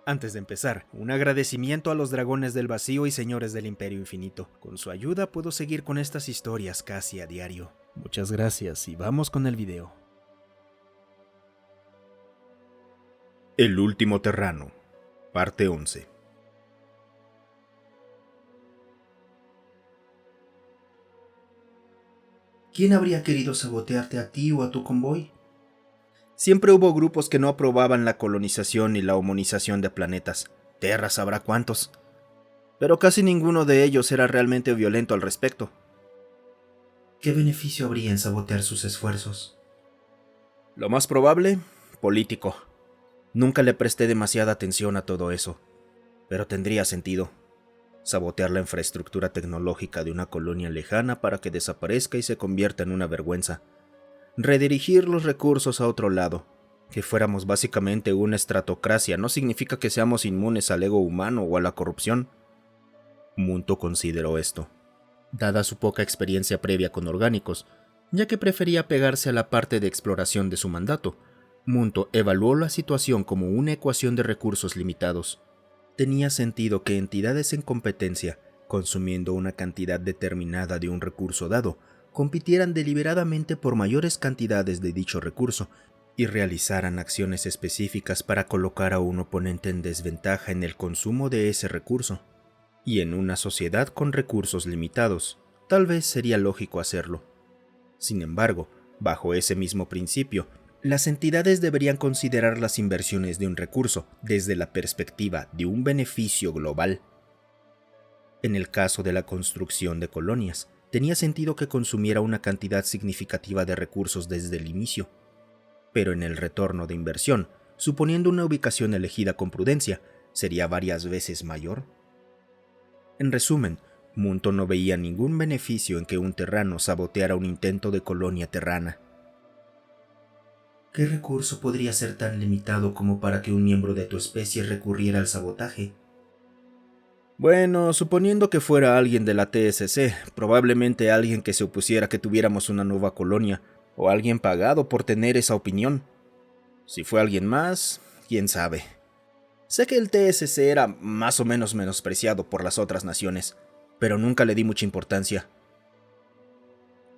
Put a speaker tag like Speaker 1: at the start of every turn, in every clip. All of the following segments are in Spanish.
Speaker 1: Antes de empezar, un agradecimiento a los dragones del vacío y señores del Imperio Infinito. Con su ayuda puedo seguir con estas historias casi a diario. Muchas gracias y vamos con el video.
Speaker 2: El último terrano, parte 11.
Speaker 3: ¿Quién habría querido sabotearte a ti o a tu convoy?
Speaker 1: Siempre hubo grupos que no aprobaban la colonización y la humanización de planetas. Terra sabrá cuántos. Pero casi ninguno de ellos era realmente violento al respecto.
Speaker 3: ¿Qué beneficio habría en sabotear sus esfuerzos?
Speaker 1: Lo más probable, político. Nunca le presté demasiada atención a todo eso, pero tendría sentido. Sabotear la infraestructura tecnológica de una colonia lejana para que desaparezca y se convierta en una vergüenza. Redirigir los recursos a otro lado. Que fuéramos básicamente una estratocracia no significa que seamos inmunes al ego humano o a la corrupción. Munto consideró esto, dada su poca experiencia previa con orgánicos, ya que prefería pegarse a la parte de exploración de su mandato. Munto evaluó la situación como una ecuación de recursos limitados. Tenía sentido que entidades en competencia, consumiendo una cantidad determinada de un recurso dado, compitieran deliberadamente por mayores cantidades de dicho recurso y realizaran acciones específicas para colocar a un oponente en desventaja en el consumo de ese recurso. Y en una sociedad con recursos limitados, tal vez sería lógico hacerlo. Sin embargo, bajo ese mismo principio, las entidades deberían considerar las inversiones de un recurso desde la perspectiva de un beneficio global. En el caso de la construcción de colonias, tenía sentido que consumiera una cantidad significativa de recursos desde el inicio. Pero en el retorno de inversión, suponiendo una ubicación elegida con prudencia, sería varias veces mayor. En resumen, Munto no veía ningún beneficio en que un terrano saboteara un intento de colonia terrana.
Speaker 3: ¿Qué recurso podría ser tan limitado como para que un miembro de tu especie recurriera al sabotaje?
Speaker 1: Bueno, suponiendo que fuera alguien de la TSC, probablemente alguien que se opusiera a que tuviéramos una nueva colonia, o alguien pagado por tener esa opinión. Si fue alguien más, quién sabe. Sé que el TSC era más o menos menospreciado por las otras naciones, pero nunca le di mucha importancia.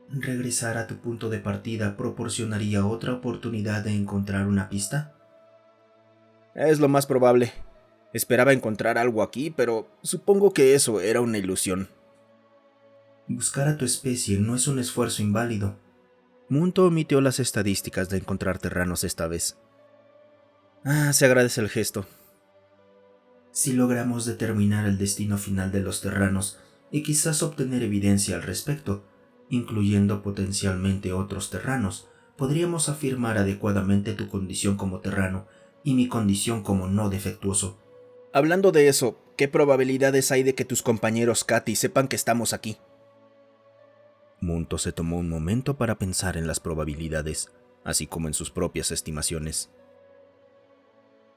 Speaker 3: ¿Regresar a tu punto de partida proporcionaría otra oportunidad de encontrar una pista?
Speaker 1: Es lo más probable. Esperaba encontrar algo aquí, pero supongo que eso era una ilusión.
Speaker 3: Buscar a tu especie no es un esfuerzo inválido.
Speaker 1: Munto omitió las estadísticas de encontrar terranos esta vez. Se agradece el gesto.
Speaker 3: Si logramos determinar el destino final de los terranos y quizás obtener evidencia al respecto, incluyendo potencialmente otros terranos, podríamos afirmar adecuadamente tu condición como terrano y mi condición como no defectuoso.
Speaker 1: Hablando de eso, ¿qué probabilidades hay de que tus compañeros Katy sepan que estamos aquí? Munto se tomó un momento para pensar en las probabilidades, así como en sus propias estimaciones.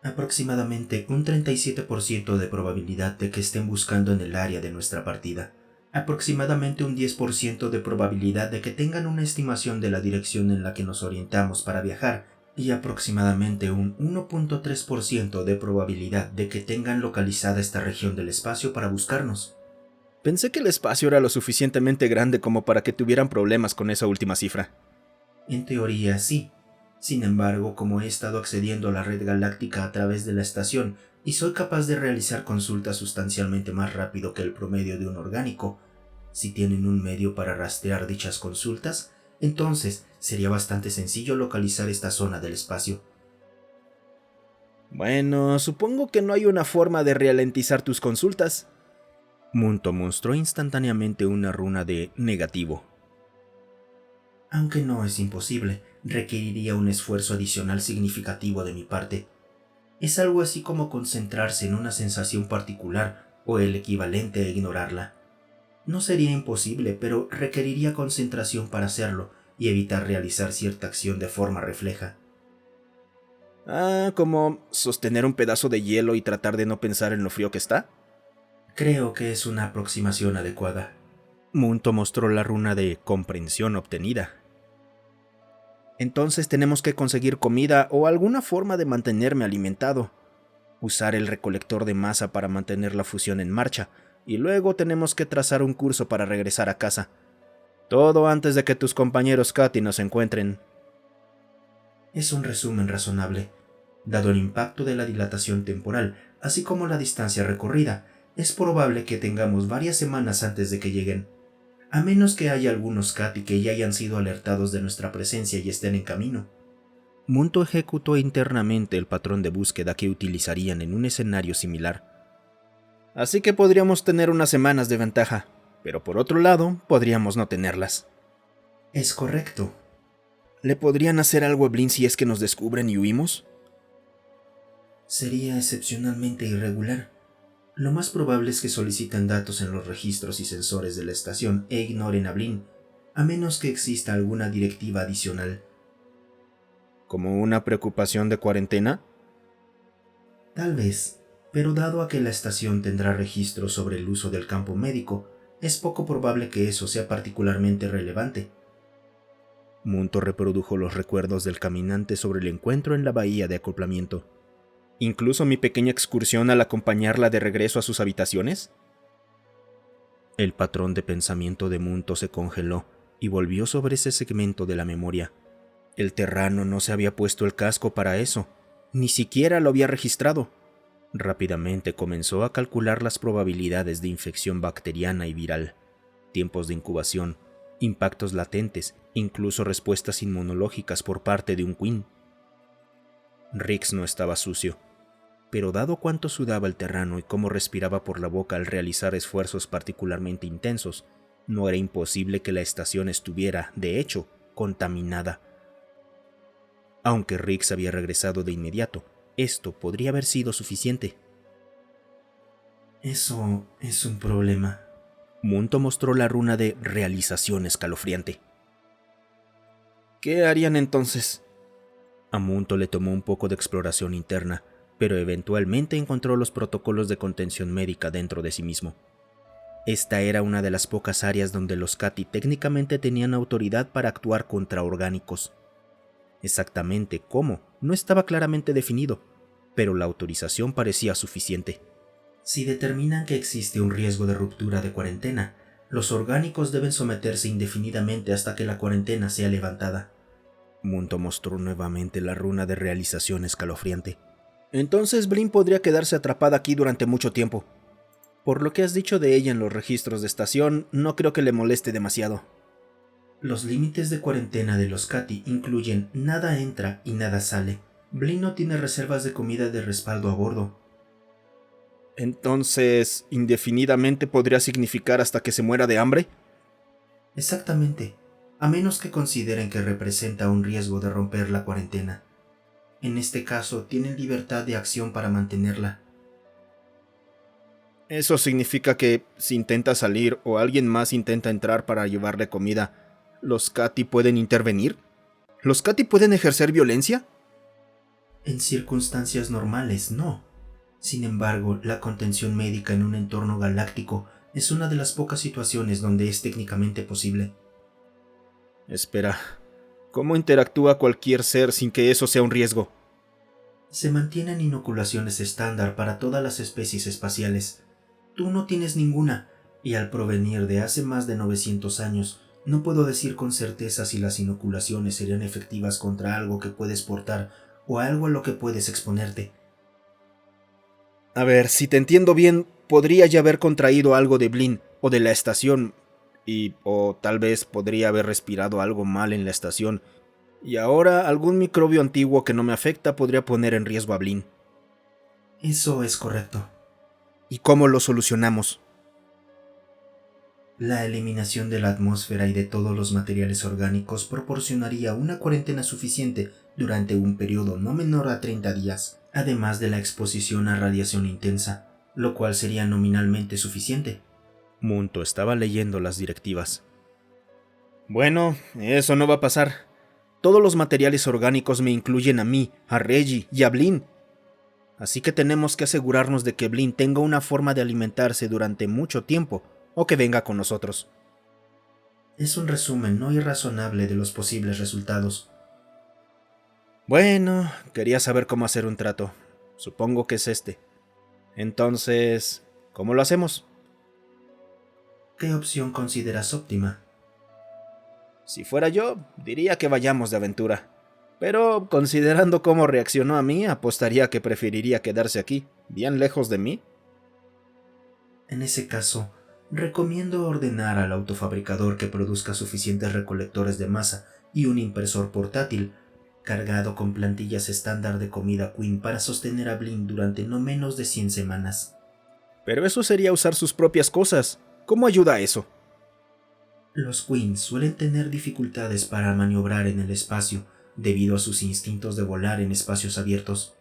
Speaker 3: Aproximadamente un 37% de probabilidad de que estén buscando en el área de nuestra partida. Aproximadamente un 10% de probabilidad de que tengan una estimación de la dirección en la que nos orientamos para viajar y aproximadamente un 1.3% de probabilidad de que tengan localizada esta región del espacio para buscarnos.
Speaker 1: Pensé que el espacio era lo suficientemente grande como para que tuvieran problemas con esa última cifra.
Speaker 3: En teoría, sí. Sin embargo, como he estado accediendo a la red galáctica a través de la estación y soy capaz de realizar consultas sustancialmente más rápido que el promedio de un orgánico, si tienen un medio para rastrear dichas consultas, entonces sería bastante sencillo localizar esta zona del espacio.
Speaker 1: Bueno, supongo que no hay una forma de ralentizar tus consultas. Munto mostró instantáneamente una runa de negativo.
Speaker 3: Aunque no es imposible, requeriría un esfuerzo adicional significativo de mi parte. Es algo así como concentrarse en una sensación particular o el equivalente a ignorarla. No sería imposible, pero requeriría concentración para hacerlo y evitar realizar cierta acción de forma refleja.
Speaker 1: ¿Como sostener un pedazo de hielo y tratar de no pensar en lo frío que está?
Speaker 3: Creo que es una aproximación adecuada.
Speaker 1: Munto mostró la runa de comprensión obtenida. Entonces tenemos que conseguir comida o alguna forma de mantenerme alimentado. usar el recolector de masa para mantener la fusión en marcha, y luego tenemos que trazar un curso para regresar a casa. Todo antes de que tus compañeros Katy nos encuentren.
Speaker 3: Es un resumen razonable. Dado el impacto de la dilatación temporal, así como la distancia recorrida, es probable que tengamos varias semanas antes de que lleguen. A menos que haya algunos Katy que ya hayan sido alertados de nuestra presencia y estén en camino.
Speaker 1: Munto ejecutó internamente el patrón de búsqueda que utilizarían en un escenario similar. Así que podríamos tener unas semanas de ventaja, pero por otro lado, podríamos no tenerlas.
Speaker 3: Es correcto.
Speaker 1: ¿Le podrían hacer algo a Blin si es que nos descubren y huimos?
Speaker 3: Sería excepcionalmente irregular. Lo más probable es que soliciten datos en los registros y sensores de la estación e ignoren a Blin, a menos que exista alguna directiva adicional.
Speaker 1: ¿Como una preocupación de cuarentena?
Speaker 3: Tal vez, pero dado a que la estación tendrá registros sobre el uso del campo médico, es poco probable que eso sea particularmente relevante.
Speaker 1: Munto reprodujo los recuerdos del caminante sobre el encuentro en la bahía de acoplamiento. ¿Incluso mi pequeña excursión al acompañarla de regreso a sus habitaciones? El patrón de pensamiento de Munto se congeló y volvió sobre ese segmento de la memoria. El terrano no se había puesto el casco para eso, ni siquiera lo había registrado. Rápidamente comenzó a calcular las probabilidades de infección bacteriana y viral, tiempos de incubación, impactos latentes, incluso respuestas inmunológicas por parte de un Queen. Rix no estaba sucio, pero dado cuánto sudaba el terrano y cómo respiraba por la boca al realizar esfuerzos particularmente intensos, no era imposible que la estación estuviera, de hecho, contaminada. Aunque Rix había regresado de inmediato, esto podría haber sido suficiente.
Speaker 3: Eso es un problema.
Speaker 1: Munto mostró la runa de realización escalofriante. ¿Qué harían entonces? A Munto le tomó un poco de exploración interna, pero eventualmente encontró los protocolos de contención médica dentro de sí mismo. Esta era una de las pocas áreas donde los Katy técnicamente tenían autoridad para actuar contra orgánicos. Exactamente cómo no estaba claramente definido, pero la autorización parecía suficiente.
Speaker 3: Si determinan que existe un riesgo de ruptura de cuarentena, los orgánicos deben someterse indefinidamente hasta que la cuarentena sea levantada.
Speaker 1: Munto mostró nuevamente la runa de realización escalofriante. Entonces Blin podría quedarse atrapada aquí durante mucho tiempo. Por lo que has dicho de ella en los registros de estación, no creo que le moleste demasiado.
Speaker 3: Los límites de cuarentena de los Katy incluyen nada entra y nada sale. Blin no tiene reservas de comida de respaldo a bordo.
Speaker 1: Entonces, ¿indefinidamente podría significar hasta que se muera de hambre?
Speaker 3: Exactamente, a menos que consideren que representa un riesgo de romper la cuarentena. En este caso, tienen libertad de acción para mantenerla.
Speaker 1: Eso significa que, si intenta salir o alguien más intenta entrar para llevarle comida, ¿los Katy pueden intervenir? ¿Los Katy pueden ejercer violencia?
Speaker 3: En circunstancias normales, no. Sin embargo, la contención médica en un entorno galáctico es una de las pocas situaciones donde es técnicamente posible.
Speaker 1: Espera, ¿cómo interactúa cualquier ser sin que eso sea un riesgo?
Speaker 3: Se mantienen inoculaciones estándar para todas las especies espaciales. Tú no tienes ninguna, y al provenir de hace más de 900 años, no puedo decir con certeza si las inoculaciones serían efectivas contra algo que puedes portar o algo a lo que puedes exponerte.
Speaker 1: A ver, si te entiendo bien, podría ya haber contraído algo de Blin o de la estación, o tal vez podría haber respirado algo mal en la estación, y ahora algún microbio antiguo que no me afecta podría poner en riesgo a Blin.
Speaker 3: Eso es correcto.
Speaker 1: ¿Y cómo lo solucionamos?
Speaker 3: La eliminación de la atmósfera y de todos los materiales orgánicos proporcionaría una cuarentena suficiente durante un periodo no menor a 30 días, además de la exposición a radiación intensa, lo cual sería nominalmente suficiente.
Speaker 1: Munto estaba leyendo las directivas. Bueno, eso no va a pasar. Todos los materiales orgánicos me incluyen a mí, a Reggie y a Blin. Así que tenemos que asegurarnos de que Blin tenga una forma de alimentarse durante mucho tiempo, o que venga con nosotros.
Speaker 3: Es un resumen no irrazonable de los posibles resultados.
Speaker 1: Bueno, quería saber cómo hacer un trato. Supongo que es este. Entonces, ¿cómo lo hacemos?
Speaker 3: ¿Qué opción consideras óptima?
Speaker 1: Si fuera yo, diría que vayamos de aventura. Pero, considerando cómo reaccionó a mí, apostaría que preferiría quedarse aquí, bien lejos de mí.
Speaker 3: En ese caso, recomiendo ordenar al autofabricador que produzca suficientes recolectores de masa y un impresor portátil cargado con plantillas estándar de comida Queen para sostener a Blin durante no menos de 100 semanas.
Speaker 1: Pero eso sería usar sus propias cosas. ¿Cómo ayuda eso?
Speaker 3: Los Queen suelen tener dificultades para maniobrar en el espacio debido a sus instintos de volar en espacios abiertos.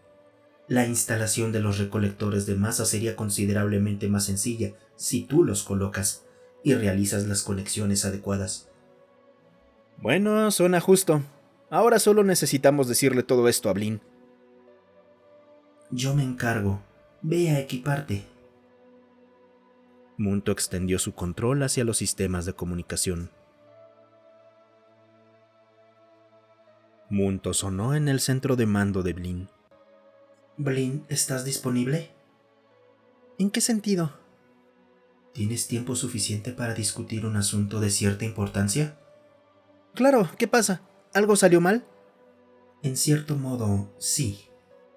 Speaker 3: La instalación de los recolectores de masa sería considerablemente más sencilla si tú los colocas y realizas las conexiones adecuadas.
Speaker 1: Bueno, suena justo. Ahora solo necesitamos decirle todo esto a Blin.
Speaker 3: Yo me encargo. Ve a equiparte.
Speaker 1: Munto extendió su control hacia los sistemas de comunicación. Munto sonó en el centro de mando de Blin.
Speaker 3: Blin, ¿estás disponible?
Speaker 1: ¿En qué sentido?
Speaker 3: ¿Tienes tiempo suficiente para discutir un asunto de cierta importancia?
Speaker 1: Claro, ¿qué pasa? ¿Algo salió mal?
Speaker 3: En cierto modo, sí.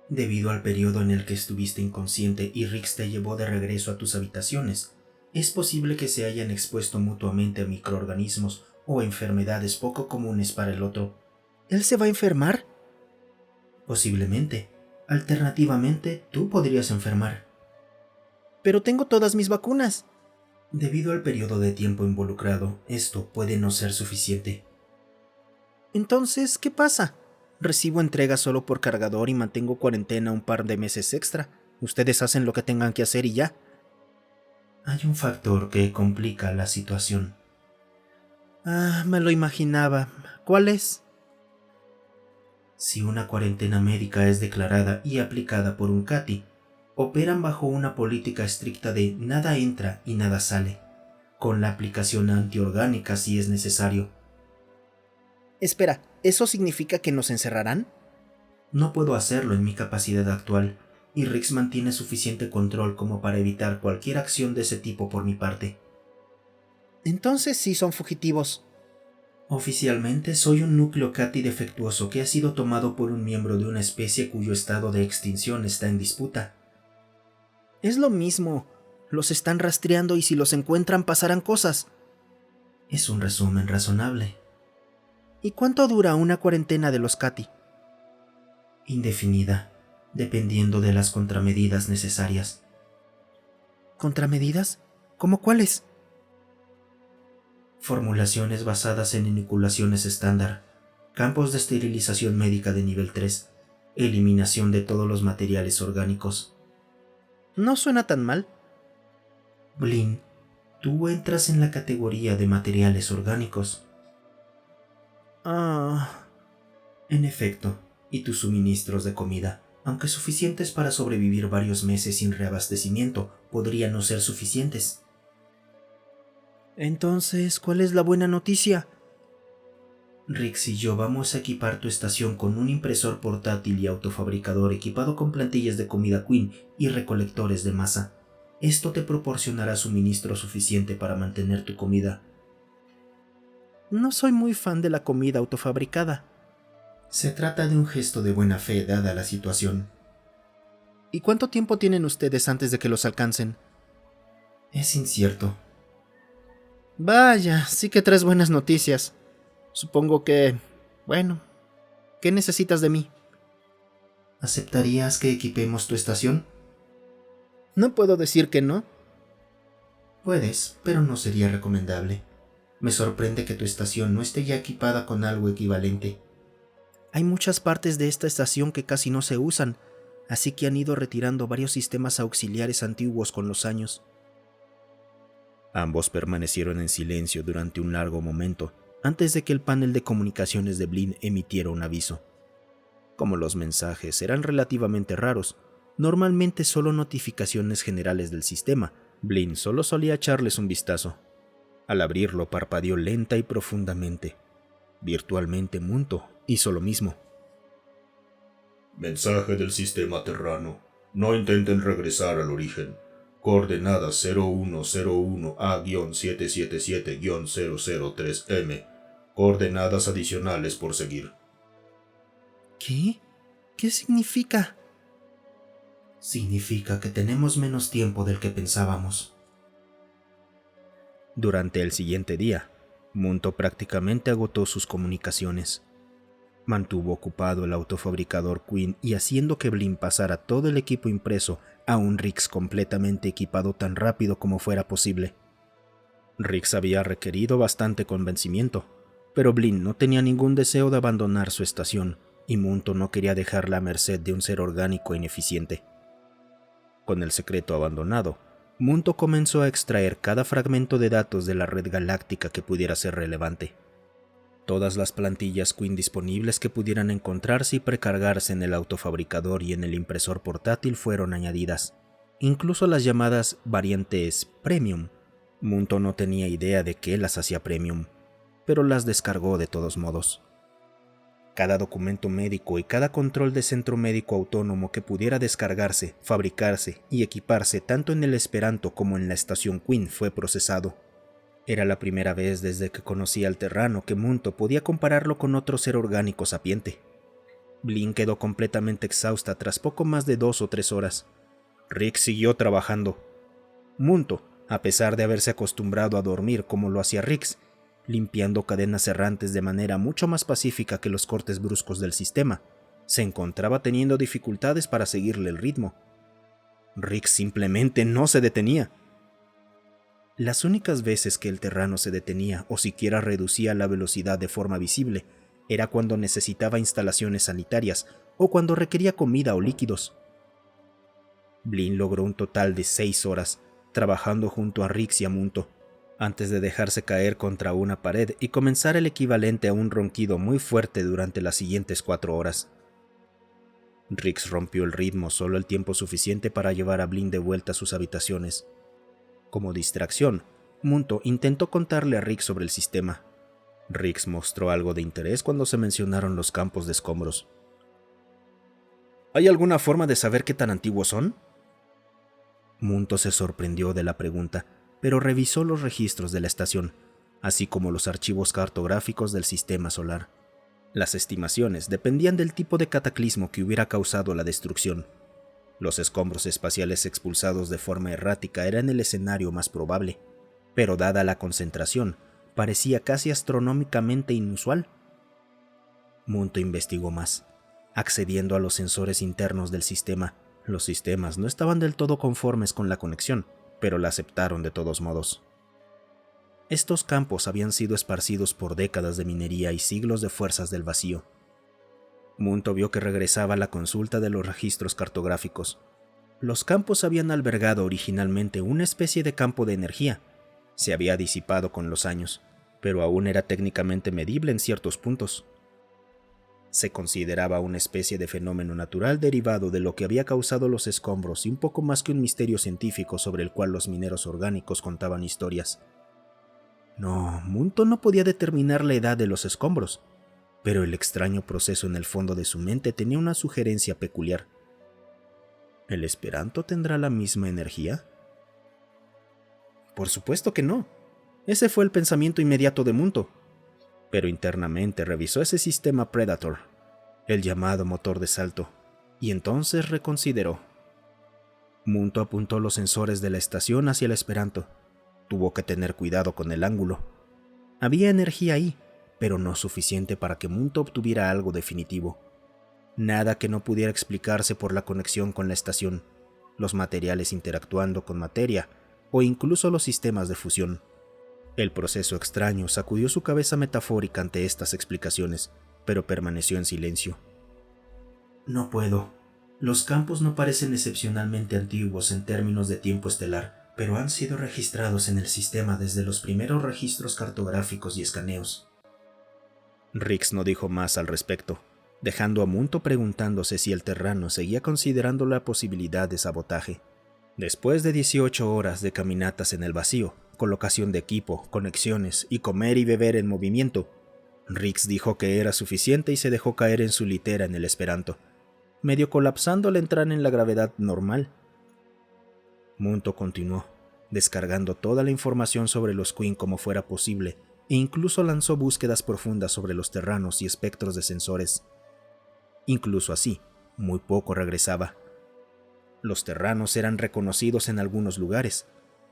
Speaker 3: Debido al periodo en el que estuviste inconsciente y Rix te llevó de regreso a tus habitaciones, es posible que se hayan expuesto mutuamente a microorganismos o enfermedades poco comunes para el otro.
Speaker 1: ¿Él se va a enfermar?
Speaker 3: Posiblemente. Alternativamente, tú podrías enfermar.
Speaker 1: Pero tengo todas mis vacunas.
Speaker 3: Debido al periodo de tiempo involucrado, esto puede no ser suficiente.
Speaker 1: Entonces, ¿qué pasa? Recibo entrega solo por cargador y mantengo cuarentena un par de meses extra. Ustedes hacen lo que tengan que hacer y ya.
Speaker 3: Hay un factor que complica la situación.
Speaker 1: Me lo imaginaba. ¿Cuál es?
Speaker 3: Si una cuarentena médica es declarada y aplicada por un CATI, operan bajo una política estricta de nada entra y nada sale, con la aplicación antiorgánica si es necesario.
Speaker 1: Espera, ¿eso significa que nos encerrarán?
Speaker 3: No puedo hacerlo en mi capacidad actual, y Rix mantiene suficiente control como para evitar cualquier acción de ese tipo por mi parte.
Speaker 1: Entonces sí son fugitivos.
Speaker 3: Oficialmente soy un núcleo CATI defectuoso que ha sido tomado por un miembro de una especie cuyo estado de extinción está en disputa.
Speaker 1: Es lo mismo. Los están rastreando y si los encuentran pasarán cosas.
Speaker 3: Es un resumen razonable.
Speaker 1: ¿Y cuánto dura una cuarentena de los CATI?
Speaker 3: Indefinida, dependiendo de las contramedidas necesarias.
Speaker 1: ¿Contramedidas? ¿Cómo cuáles?
Speaker 3: Formulaciones basadas en inoculaciones estándar, campos de esterilización médica de nivel 3, eliminación de todos los materiales orgánicos.
Speaker 1: No suena tan mal.
Speaker 3: Blin, tú entras en la categoría de materiales orgánicos. En efecto, y tus suministros de comida, aunque suficientes para sobrevivir varios meses sin reabastecimiento, podrían no ser suficientes.
Speaker 1: Entonces, ¿cuál es la buena noticia?
Speaker 3: Rix y yo vamos a equipar tu estación con un impresor portátil y autofabricador equipado con plantillas de comida Queen y recolectores de masa. Esto te proporcionará suministro suficiente para mantener tu comida.
Speaker 1: No soy muy fan de la comida autofabricada.
Speaker 3: Se trata de un gesto de buena fe dada la situación.
Speaker 1: ¿Y cuánto tiempo tienen ustedes antes de que los alcancen?
Speaker 3: Es incierto.
Speaker 1: Vaya, sí que traes buenas noticias. Supongo que... Bueno, ¿qué necesitas de mí?
Speaker 3: ¿Aceptarías que equipemos tu estación?
Speaker 1: No puedo decir que no.
Speaker 3: Puedes, pero no sería recomendable. Me sorprende que tu estación no esté ya equipada con algo equivalente.
Speaker 1: Hay muchas partes de esta estación que casi no se usan, así que han ido retirando varios sistemas auxiliares antiguos con los años. Ambos permanecieron en silencio durante un largo momento, antes de que el panel de comunicaciones de Blin emitiera un aviso. Como los mensajes eran relativamente raros, normalmente solo notificaciones generales del sistema, Blin solo solía echarles un vistazo. Al abrirlo parpadeó lenta y profundamente. Virtualmente Munto hizo lo mismo.
Speaker 2: Mensaje del sistema terrano. No intenten regresar al origen. Coordenadas 0101A-777-003M. Coordenadas adicionales por seguir.
Speaker 3: ¿Qué? ¿Qué significa? Significa que tenemos menos tiempo del que pensábamos.
Speaker 1: Durante el siguiente día, Munto prácticamente agotó sus comunicaciones. Mantuvo ocupado el autofabricador Quinn y haciendo que Blin pasara todo el equipo impreso a un Rix completamente equipado tan rápido como fuera posible. Rix había requerido bastante convencimiento, pero Blin no tenía ningún deseo de abandonar su estación y Munto no quería dejarla a merced de un ser orgánico ineficiente. Con el secreto abandonado, Munto comenzó a extraer cada fragmento de datos de la red galáctica que pudiera ser relevante. Todas las plantillas Quinn disponibles que pudieran encontrarse y precargarse en el autofabricador y en el impresor portátil fueron añadidas, incluso las llamadas variantes Premium. Munto no tenía idea de qué las hacía Premium, pero las descargó de todos modos. Cada documento médico y cada control de centro médico autónomo que pudiera descargarse, fabricarse y equiparse tanto en el Esperanto como en la estación Quinn fue procesado. Era la primera vez desde que conocía al Terrano que Munto podía compararlo con otro ser orgánico sapiente. Blin quedó completamente exhausta tras poco más de 2 o 3 horas. Rix siguió trabajando. Munto, a pesar de haberse acostumbrado a dormir como lo hacía Rix, limpiando cadenas errantes de manera mucho más pacífica que los cortes bruscos del sistema, se encontraba teniendo dificultades para seguirle el ritmo. Rix simplemente no se detenía. Las únicas veces que el Terrano se detenía o siquiera reducía la velocidad de forma visible era cuando necesitaba instalaciones sanitarias o cuando requería comida o líquidos. Blin logró un total de 6 horas trabajando junto a Rix y a Munto, antes de dejarse caer contra una pared y comenzar el equivalente a un ronquido muy fuerte durante las siguientes 4 horas. Rix rompió el ritmo solo el tiempo suficiente para llevar a Blin de vuelta a sus habitaciones. Como distracción, Munto intentó contarle a Rix sobre el sistema. Rix mostró algo de interés cuando se mencionaron los campos de escombros. ¿Hay alguna forma de saber qué tan antiguos son? Munto se sorprendió de la pregunta, pero revisó los registros de la estación, así como los archivos cartográficos del sistema solar. Las estimaciones dependían del tipo de cataclismo que hubiera causado la destrucción. Los escombros espaciales expulsados de forma errática eran el escenario más probable, pero dada la concentración, parecía casi astronómicamente inusual. Munto investigó más, accediendo a los sensores internos del sistema. Los sistemas no estaban del todo conformes con la conexión, pero la aceptaron de todos modos. Estos campos habían sido esparcidos por décadas de minería y siglos de fuerzas del vacío. Munto vio que regresaba a la consulta de los registros cartográficos. Los campos habían albergado originalmente una especie de campo de energía. Se había disipado con los años, pero aún era técnicamente medible en ciertos puntos. Se consideraba una especie de fenómeno natural derivado de lo que había causado los escombros y un poco más que un misterio científico sobre el cual los mineros orgánicos contaban historias. No, Munto no podía determinar la edad de los escombros, pero el extraño proceso en el fondo de su mente tenía una sugerencia peculiar. ¿El Esperanto tendrá la misma energía? Por supuesto que no. Ese fue el pensamiento inmediato de Munto. Pero internamente revisó ese sistema Predator, el llamado motor de salto, y entonces reconsideró. Munto apuntó los sensores de la estación hacia el Esperanto. Tuvo que tener cuidado con el ángulo. Había energía ahí, pero no suficiente para que Munto obtuviera algo definitivo. Nada que no pudiera explicarse por la conexión con la estación, los materiales interactuando con materia o incluso los sistemas de fusión. El proceso extraño sacudió su cabeza metafórica ante estas explicaciones, pero permaneció en silencio. No puedo. Los campos no parecen excepcionalmente antiguos en términos de tiempo estelar, pero han sido registrados en el sistema desde los primeros registros cartográficos y escaneos. Rix no dijo más al respecto, dejando a Munto preguntándose si el Terrano seguía considerando la posibilidad de sabotaje. Después de 18 horas de caminatas en el vacío, colocación de equipo, conexiones y comer y beber en movimiento, Rix dijo que era suficiente y se dejó caer en su litera en el Esperanto. medio colapsando al entrar en la gravedad normal. Munto continuó, descargando toda la información sobre los Queen como fuera posible, e incluso lanzó búsquedas profundas sobre los terranos y espectros de sensores. Incluso así, muy poco regresaba. Los terranos eran reconocidos en algunos lugares,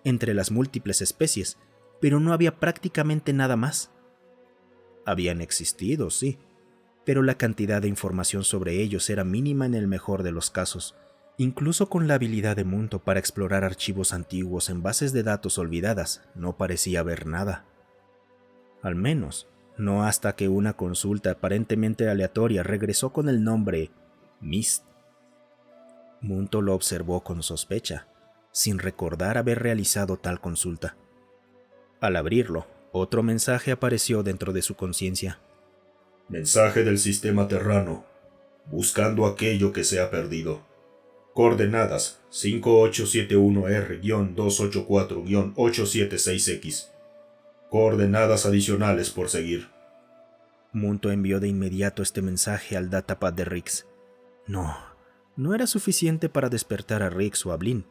Speaker 1: entre las múltiples especies, pero no había prácticamente nada más. Habían existido, sí, pero la cantidad de información sobre ellos era mínima en el mejor de los casos. Incluso con la habilidad de Munto para explorar archivos antiguos en bases de datos olvidadas, no parecía haber nada. Al menos, no hasta que una consulta aparentemente aleatoria regresó con el nombre Mist. Munto lo observó con sospecha, sin recordar haber realizado tal consulta. Al abrirlo, otro mensaje apareció dentro de su conciencia.
Speaker 2: Mensaje del sistema terrano. Buscando aquello que se ha perdido. Coordenadas 5871R-284-876X. Coordenadas adicionales por seguir.
Speaker 1: Munto envió de inmediato este mensaje al datapad de Rix. No era suficiente para despertar a Rix o a Blin,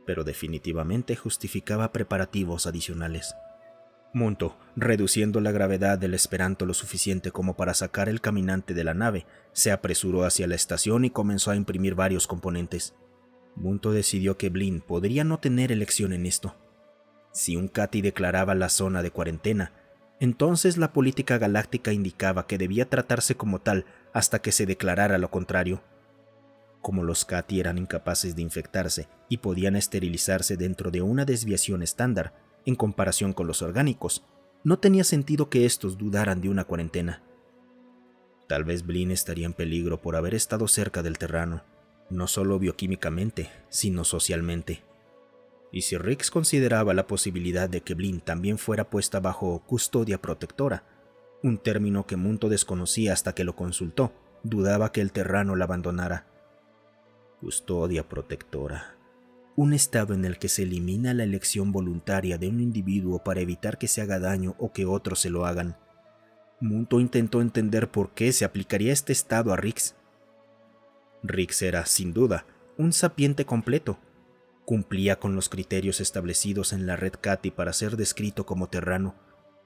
Speaker 1: pero definitivamente justificaba preparativos adicionales. Munto, reduciendo la gravedad del Esperanto lo suficiente como para sacar el caminante de la nave, se apresuró hacia la estación y comenzó a imprimir varios componentes. Munto decidió que Blin podría no tener elección en esto. Si un Cati declaraba la zona de cuarentena, entonces la política galáctica indicaba que debía tratarse como tal hasta que se declarara lo contrario. Como los Cati eran incapaces de infectarse y podían esterilizarse dentro de una desviación estándar, en comparación con los orgánicos, no tenía sentido que estos dudaran de una cuarentena. Tal vez Blin estaría en peligro por haber estado cerca del terrano, no solo bioquímicamente, sino socialmente. Y si Rix consideraba la posibilidad de que Blin también fuera puesta bajo custodia protectora, un término que Munto desconocía hasta que lo consultó, dudaba que el terrano la abandonara. Custodia protectora. Un estado en el que se elimina la elección voluntaria de un individuo para evitar que se haga daño o que otros se lo hagan. Munto intentó entender por qué se aplicaría este estado a Rix. Rix era, sin duda, un sapiente completo. Cumplía con los criterios establecidos en la red Cati para ser descrito como terrano,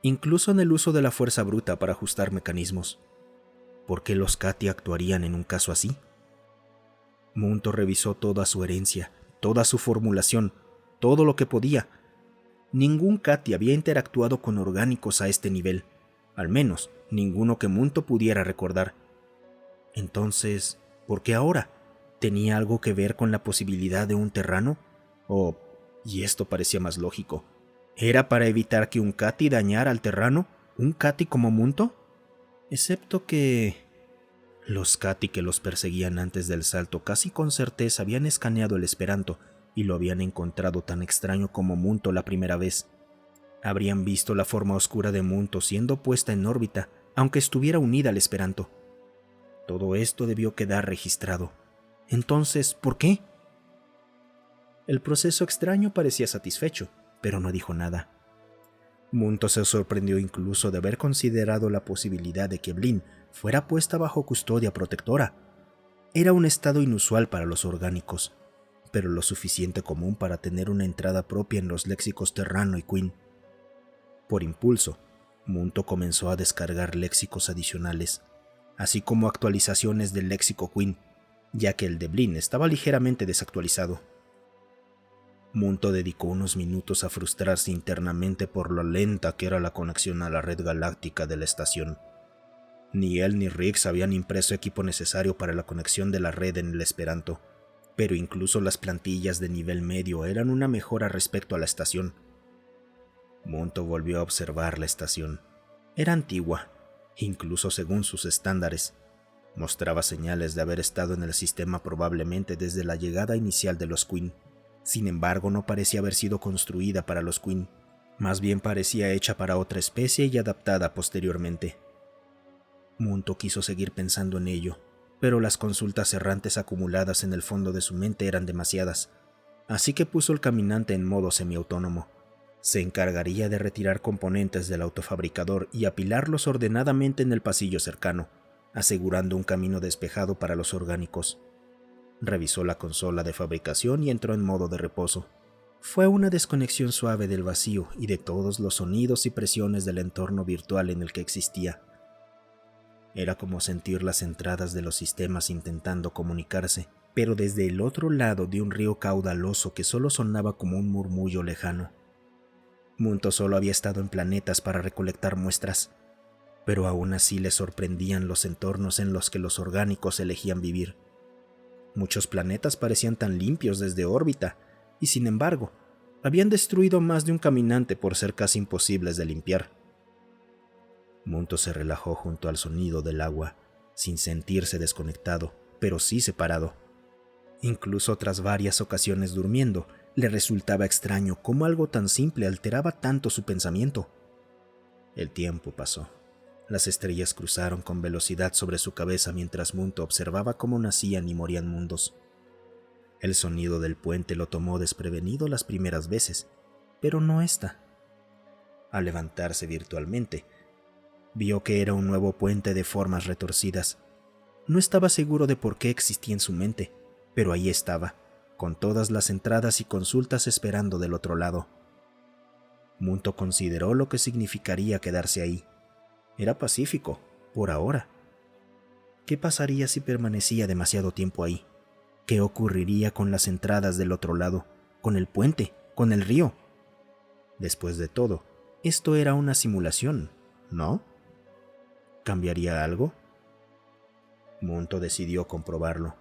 Speaker 1: incluso en el uso de la fuerza bruta para ajustar mecanismos. ¿Por qué los Cati actuarían en un caso así? Munto revisó toda su herencia, toda su formulación, todo lo que podía. Ningún Cati había interactuado con orgánicos a este nivel, al menos ninguno que Munto pudiera recordar. Entonces, ¿por qué ahora? ¿Tenía algo que ver con la posibilidad de un terrano? Y esto parecía más lógico, ¿era para evitar que un Cati dañara al terrano? ¿Un Cati como Munto? Excepto que los Cati que los perseguían antes del salto casi con certeza habían escaneado el Esperanto y lo habían encontrado tan extraño como Munto la primera vez. Habrían visto la forma oscura de Munto siendo puesta en órbita, aunque estuviera unida al Esperanto. Todo esto debió quedar registrado. Entonces, ¿por qué? El proceso extraño parecía satisfecho, pero no dijo nada. Munto se sorprendió incluso de haber considerado la posibilidad de que Blin fuera puesta bajo custodia protectora. Era un estado inusual para los orgánicos, pero lo suficiente común para tener una entrada propia en los léxicos Terrano y Queen. Por impulso, Munto comenzó a descargar léxicos adicionales, así como actualizaciones del léxico Queen, ya que el de Blin estaba ligeramente desactualizado. Munto dedicó unos minutos a frustrarse internamente por lo lenta que era la conexión a la red galáctica de la estación. Ni él ni Rix habían impreso equipo necesario para la conexión de la red en el Esperanto, pero incluso las plantillas de nivel medio eran una mejora respecto a la estación. Munto volvió a observar la estación. Era antigua, incluso según sus estándares. Mostraba señales de haber estado en el sistema probablemente desde la llegada inicial de los Queen. Sin embargo, no parecía haber sido construida para los Queen. Más bien parecía hecha para otra especie y adaptada posteriormente. Munto quiso seguir pensando en ello, pero las consultas errantes acumuladas en el fondo de su mente eran demasiadas, así que puso el caminante en modo semiautónomo. Se encargaría de retirar componentes del autofabricador y apilarlos ordenadamente en el pasillo cercano, asegurando un camino despejado para los orgánicos. Revisó la consola de fabricación y entró en modo de reposo. Fue una desconexión suave del vacío y de todos los sonidos y presiones del entorno virtual en el que existía. Era como sentir las entradas de los sistemas intentando comunicarse, pero desde el otro lado de un río caudaloso que solo sonaba como un murmullo lejano. Munto solo había estado en planetas para recolectar muestras, pero aún así le sorprendían los entornos en los que los orgánicos elegían vivir. Muchos planetas parecían tan limpios desde órbita, y sin embargo, habían destruido más de un caminante por ser casi imposibles de limpiar. Munto se relajó junto al sonido del agua, sin sentirse desconectado, pero sí separado. Incluso tras varias ocasiones durmiendo, le resultaba extraño cómo algo tan simple alteraba tanto su pensamiento. El tiempo pasó. Las estrellas cruzaron con velocidad sobre su cabeza mientras Munto observaba cómo nacían y morían mundos. El sonido del puente lo tomó desprevenido las primeras veces, pero no esta. Al levantarse virtualmente, vio que era un nuevo puente de formas retorcidas. No estaba seguro de por qué existía en su mente, pero ahí estaba, con todas las entradas y consultas esperando del otro lado. Munto consideró lo que significaría quedarse ahí. Era pacífico, por ahora. ¿Qué pasaría si permanecía demasiado tiempo ahí? ¿Qué ocurriría con las entradas del otro lado, con el puente, con el río? Después de todo, esto era una simulación, ¿no? ¿Cambiaría algo? Munto decidió comprobarlo.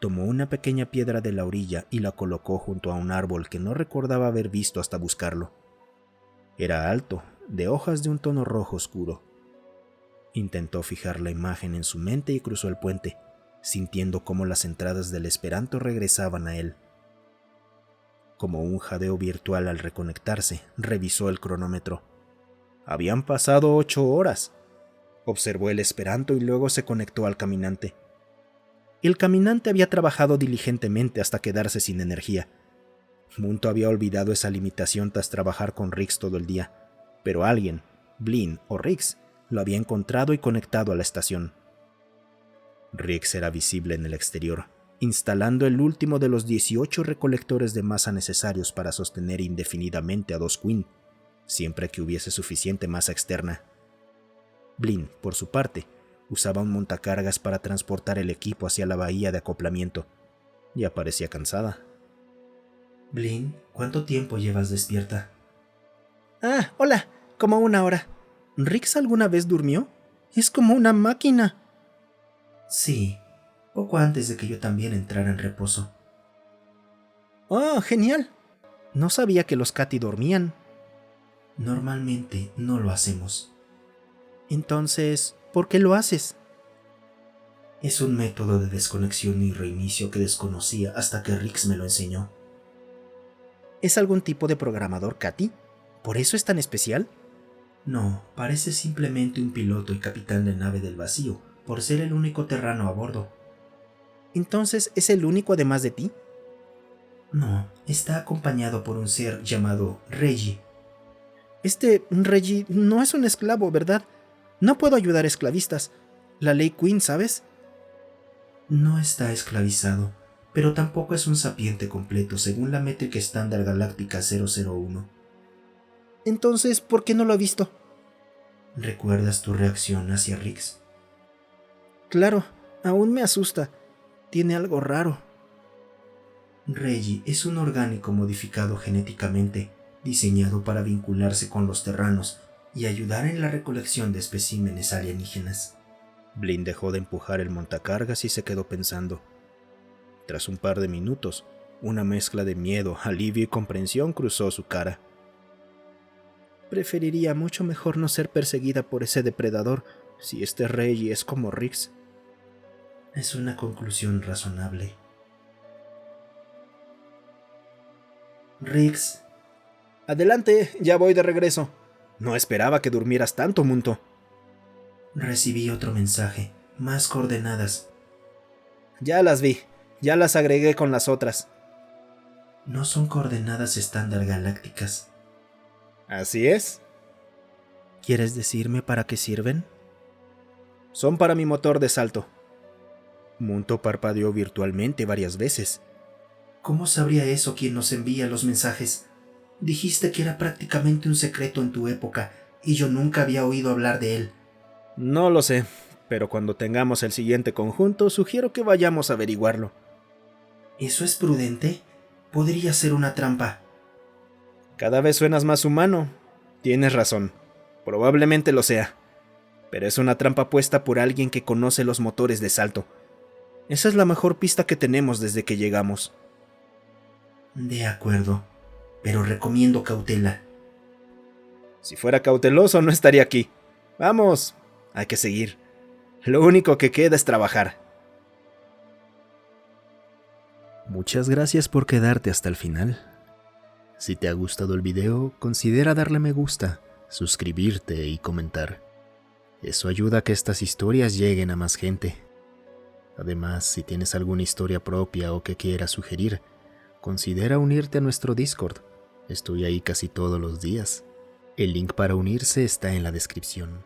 Speaker 1: Tomó una pequeña piedra de la orilla y la colocó junto a un árbol que no recordaba haber visto hasta buscarlo. Era alto, de hojas de un tono rojo oscuro. Intentó fijar la imagen en su mente y cruzó el puente, sintiendo cómo las entradas del esperanto regresaban a él. Como un jadeo virtual al reconectarse, revisó el cronómetro. Habían pasado 8 horas. Observó el esperanto y luego se conectó al caminante. El caminante había trabajado diligentemente hasta quedarse sin energía. Munto había olvidado esa limitación tras trabajar con Rix todo el día, pero alguien, Blin o Rix, lo había encontrado y conectado a la estación. Rix era visible en el exterior, instalando el último de los 18 recolectores de masa necesarios para sostener indefinidamente a 2 Queen, siempre que hubiese suficiente masa externa. Blin, por su parte, usaba un montacargas para transportar el equipo hacia la bahía de acoplamiento. Ya parecía cansada.
Speaker 3: Blin, ¿cuánto tiempo llevas despierta?
Speaker 1: Ah, hola, como 1 hora. ¿Rix alguna vez durmió? Es como una máquina.
Speaker 3: Sí, poco antes de que yo también entrara en reposo.
Speaker 1: Oh, genial. No sabía que los Cati dormían.
Speaker 3: Normalmente no lo hacemos.
Speaker 1: Entonces, ¿por qué lo haces?
Speaker 3: Es un método de desconexión y reinicio que desconocía hasta que Rix me lo enseñó.
Speaker 1: ¿Es algún tipo de programador Cati? ¿Por eso es tan especial?
Speaker 3: No, parece simplemente un piloto y capitán de nave del vacío, por ser el único terrano a bordo.
Speaker 1: ¿Entonces es el único además de ti?
Speaker 3: No, está acompañado por un ser llamado Reggie.
Speaker 1: Reggie no es un esclavo, ¿verdad? No puedo ayudar a esclavistas. La ley Queen, ¿sabes?
Speaker 3: No está esclavizado, pero tampoco es un sapiente completo según la métrica estándar galáctica 001.
Speaker 1: Entonces, ¿por qué no lo ha visto?
Speaker 3: ¿Recuerdas tu reacción hacia Rix?
Speaker 1: Claro, aún me asusta. Tiene algo raro.
Speaker 3: Reggie es un orgánico modificado genéticamente, diseñado para vincularse con los terranos y ayudar en la recolección de especímenes alienígenas.
Speaker 1: Blin dejó de empujar el montacargas y se quedó pensando. Tras un par de minutos, una mezcla de miedo, alivio y comprensión cruzó su cara. Preferiría mucho mejor no ser perseguida por ese depredador si este Reggie es como Rix.
Speaker 3: Es una conclusión razonable. Rix.
Speaker 1: Adelante, ya voy de regreso. No esperaba que durmieras tanto, Munto.
Speaker 3: Recibí otro mensaje, más coordenadas.
Speaker 1: Ya las vi, ya las agregué con las otras.
Speaker 3: No son coordenadas estándar galácticas.
Speaker 1: ¿Así es?
Speaker 3: ¿Quieres decirme para qué sirven?
Speaker 1: Son para mi motor de salto. Munto parpadeó virtualmente varias veces.
Speaker 3: ¿Cómo sabría eso quien nos envía los mensajes? Dijiste que era prácticamente un secreto en tu época y yo nunca había oído hablar de él.
Speaker 1: No lo sé, pero cuando tengamos el siguiente conjunto, sugiero que vayamos a averiguarlo.
Speaker 3: ¿Eso es prudente? Podría ser una trampa.
Speaker 1: Cada vez suenas más humano. Tienes razón. Probablemente lo sea. Pero es una trampa puesta por alguien que conoce los motores de salto. Esa es la mejor pista que tenemos desde que llegamos.
Speaker 3: De acuerdo, pero recomiendo cautela.
Speaker 1: Si fuera cauteloso, no estaría aquí. Vamos, hay que seguir. Lo único que queda es trabajar. Muchas gracias por quedarte hasta el final. Si te ha gustado el video, considera darle me gusta, suscribirte y comentar. Eso ayuda a que estas historias lleguen a más gente. Además, si tienes alguna historia propia o que quieras sugerir, considera unirte a nuestro Discord. Estoy ahí casi todos los días. El link para unirse está en la descripción.